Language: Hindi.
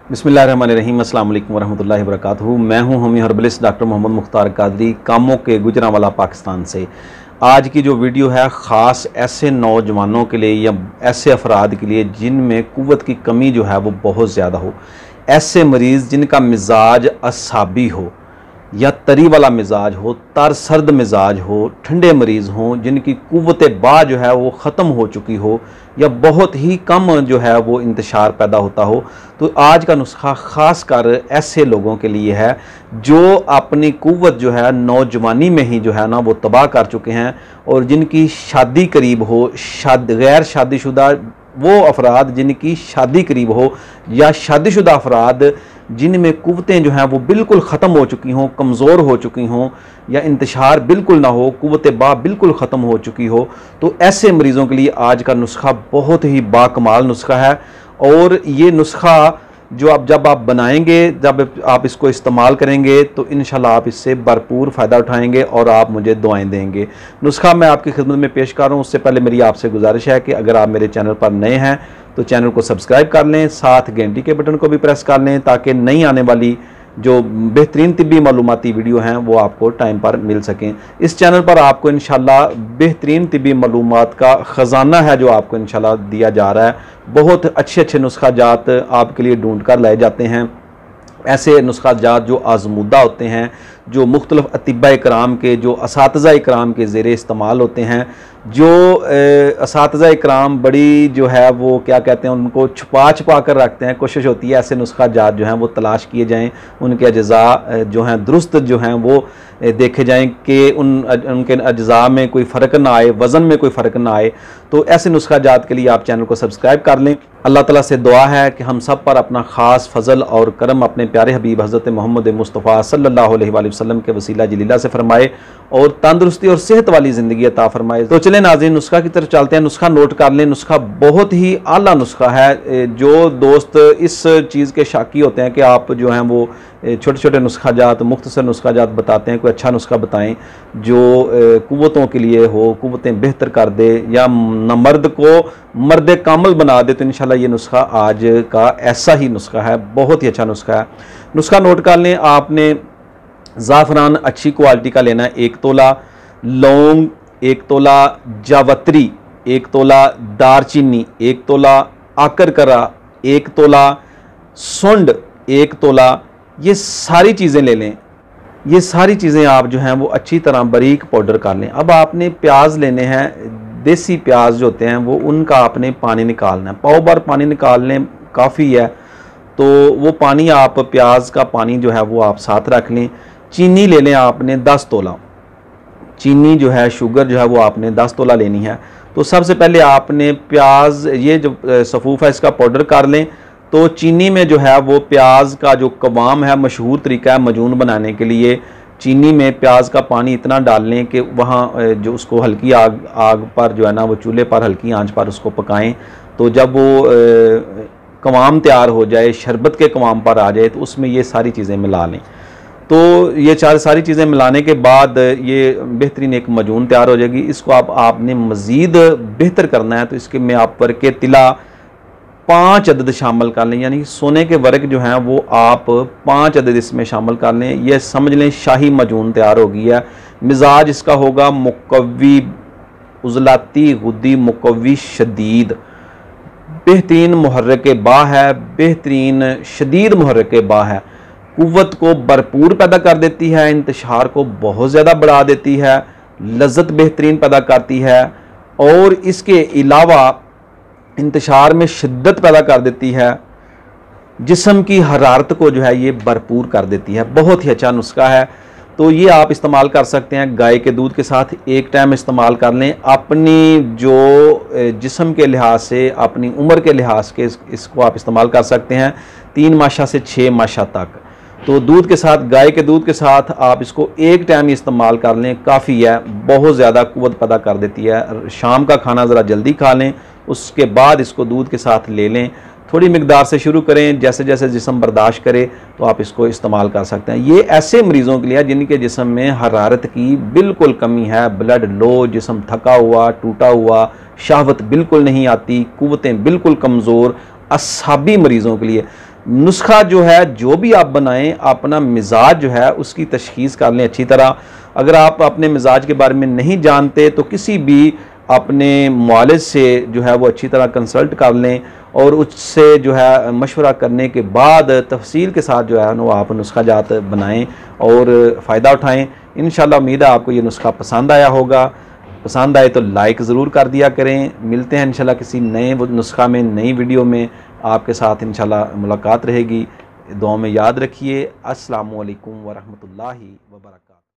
बिस्मिल्लाहिर्रहमानिर्रहीम, अस्सलाम वालेकुम वरहमतुल्लाहि वबरकातुहू। मैं हूं होमी हर्बलिस्ट डॉक्टर मोहम्मद मुख्तार कादरी, कामों के गुजरांवाला पाकिस्तान से। आज की जो वीडियो है ख़ास ऐसे नौजवानों के लिए या ऐसे अफराद के लिए जिनमें क़ुव्वत की कमी जो है वो बहुत ज़्यादा हो, ऐसे मरीज़ जिनका मिजाज असाबी हो या तरी वाला मिजाज हो, तर सर्द मिजाज हो, ठंडे मरीज़ हों, जिनकी क़ुव्वत बा जो है वो ख़त्म हो चुकी हो या बहुत ही कम जो है वो इंतशार पैदा होता हो, तो आज का नुस्खा ख़ास कर ऐसे लोगों के लिए है जो अपनी क़ुव्वत जो है नौजवानी में ही जो है ना वो तबाह कर चुके हैं और जिनकी शादी करीब हो, गैर शादीशुदा वो अफराद जिनकी शादी करीब हो या शादीशुदा अफराद जिनमें क़ुव्वतें जो हैं वो बिल्कुल ख़त्म हो चुकी हों, कमज़ोर हो चुकी हों या इंतशार बिल्कुल ना हो, क़ुव्वत बा बिल्कुल ख़त्म हो चुकी हो, तो ऐसे मरीज़ों के लिए आज का नुस्खा बहुत ही बाकमाल नुस्खा है। और ये नुस्खा जो जब आप बनाएंगे, जब आप इसको इस्तेमाल करेंगे तो इंशाल्लाह आप इससे भरपूर फ़ायदा उठाएंगे और आप मुझे दुआएं देंगे। नुस्खा मैं आपकी खिदमत में पेश कर रहा हूँ। उससे पहले मेरी आपसे गुजारिश है कि अगर आप मेरे चैनल पर नए हैं तो चैनल को सब्सक्राइब कर लें, साथ घंटी के बटन को भी प्रेस कर लें ताकि नई आने वाली जो बेहतरीन तिब्बी मालूमाती वीडियो हैं वो आपको टाइम पर मिल सकें। इस चैनल पर आपको इंशाल्लाह बेहतरीन तिब्बी मालूमात का ख़जाना है जो आपको इंशाल्लाह दिया जा रहा है। बहुत अच्छे अच्छे नुस्खा जात आपके लिए ढूंढ कर लाए जाते हैं। ऐसे नुस्खा जात जो आजमूदा होते हैं, जो मुख्तलिफ़ अतिब्बा इकराम के, जो असातिज़ा इकराम के ज़ेरे इस्तेमाल होते हैं, जो असातिज़ा इकराम बड़ी जो है वो क्या कहते हैं उनको छुपा छुपा कर रखते हैं। कोशिश होती है ऐसे नुस्खा जात जो हैं वो तलाश किए जाएँ, उनके अज्ज़ा जो हैं दुरुस्त जो हैं वो देखे जाएँ कि उनके अज्ज़ा में कोई फ़र्क ना आए, वज़न में कोई फ़र्क ना आए। तो ऐसे नुस्खा जात के लिए आप चैनल को सब्सक्राइब कर लें। अल्लाह ताला से दुआ है कि हम सब पर अपना ख़ास फ़ज़ल और करम अपने प्यारे हबीब हज़रत मोहम्मद मुस्तफ़ा सल्लल्लाहु अलैहि वसल्लम के वसीला जलीला से फरमाए और तंदुरुस्ती और सेहत वाली ज़िंदगी अता फरमाए। तो चलें नाज़रीन, नुस्खा की तरफ चलते हैं। नुस्खा नोट कर लें। नुस्खा बहुत ही आला नुस्खा है। जो दोस्त इस चीज़ के शाकी होते हैं कि आप जो हैं वो छोटे छोटे नुस्खा जात, मुख्तसर नुस्खा जात बताते हैं, कोई अच्छा नुस्खा बताएं जो क़ुव्वतों के लिए हो, क़ुव्वतें बेहतर कर दे या न मर्द को मर्द कामल बना दे, तो इंशाल्लाह ये नुस्खा आज का ऐसा ही नुस्खा है। बहुत ही अच्छा नुस्खा है। नुस्खा नोट कर लें। आपने ज़ाफ़रान अच्छी क्वालिटी का लेना है 1 तोला, लौंग 1 तोला, जावत्री 1 तोला, दारचीनी 1 तोला, आकरकरा 1 तोला, सुंड 1 तोला, ये सारी चीज़ें ले लें। ये सारी चीज़ें आप जो हैं वो अच्छी तरह बारीक पाउडर कर लें। अब आपने प्याज लेने हैं, देसी प्याज जो होते हैं वो उनका आपने पानी निकालना है। पाव भर पानी निकाल लें काफ़ी है, तो वो पानी आप प्याज का पानी जो है वो आप साथ रख लें। चीनी ले लें आपने 10 तोला। चीनी जो है, शुगर जो है वो आपने 10 तोला लेनी है। तो सबसे पहले आपने प्याज, ये जो सफ़ूफ़ है इसका पाउडर कर लें। तो चीनी में जो है वो प्याज का जो कवाम है, मशहूर तरीका है मजून बनाने के लिए, चीनी में प्याज का पानी इतना डाल लें कि वहाँ जो उसको हल्की आग पर जो है ना वो चूल्हे पर हल्की आंच पर उसको पकाएं। तो जब वो कवाम तैयार हो जाए, शरबत के कवाम पर आ जाए, तो उसमें ये सारी चीज़ें मिला लें। तो ये सारी चीज़ें मिलाने के बाद ये बेहतरीन एक मजून तैयार हो जाएगी। इसको आपने मज़ीद बेहतर करना है तो इसके में आप वर्के तिला 5 अदद शामिल कर लें, यानी सोने के वर्क जो हैं वो आप 5 अदद इसमें शामिल कर लें। यह समझ लें शाही मजून तैयार हो गई है। मिजाज इसका होगा मुकव्वी, उज़लाती गुद्दी मुकव्वी शदीद, बेहतरीन मुहर्रिक बा है, बेहतरीन शदीद मुहर्रिक बा है। क़ुव्वत को भरपूर पैदा कर देती है, इंतशार को बहुत ज़्यादा बढ़ा देती है, लज़्ज़त बेहतरीन पैदा करती है और इसके अलावा इंतशार में शिद्दत पैदा कर देती है। जिस्म की हरारत को जो है ये भरपूर कर देती है। बहुत ही अच्छा नुस्खा है। तो ये आप इस्तेमाल कर सकते हैं गाय के दूध के साथ। एक टाइम इस्तेमाल कर लें। अपनी जो जिस्म के लिहाज से, अपनी उम्र के लिहाज के इसको आप इस्तेमाल कर सकते हैं 3 माशा से 6 माशा तक। तो दूध के साथ, गाय के दूध के साथ आप इसको एक टाइम इस्तेमाल कर लें, काफ़ी है। बहुत ज़्यादा क़ुव्वत पैदा कर देती है। शाम का खाना ज़रा जल्दी खा लें, उसके बाद इसको दूध के साथ ले लें। थोड़ी मिकदार से शुरू करें, जैसे जैसे जिस्म बर्दाश्त करे तो आप इसको इस्तेमाल कर सकते हैं। ये ऐसे मरीज़ों के लिए जिनके जिस्म में हरारत की बिल्कुल कमी है, ब्लड लो, जिस्म थका हुआ, टूटा हुआ, शहवत बिल्कुल नहीं आती, क़ुव्वतें बिल्कुल कमज़ोर, असाबी मरीज़ों के लिए। नुस्खा जो है जो भी आप बनाएं, अपना मिजाज जो है उसकी तशखीस कर लें अच्छी तरह। अगर आप अपने मिजाज के बारे में नहीं जानते तो किसी भी अपने मुआलिज से जो है वो अच्छी तरह कंसल्ट कर लें और उससे जो है मशवरा करने के बाद तफसील के साथ जो है वो आप नुस्खा जात बनाएं और फ़ायदा उठाएं। इंशाल्लाह उम्मीद है आपको ये नुस्खा पसंद आया होगा। पसंद आए तो लाइक ज़रूर कर दिया करें। मिलते हैं इंशाल्लाह किसी नए नुस्खा में, नई वीडियो में आपके साथ इंशाल्लाह मुलाकात रहेगी। दुआ में याद रखिए। अस्सलामु अलैकुम वरहमतुल्लाहि वबरकातुहू।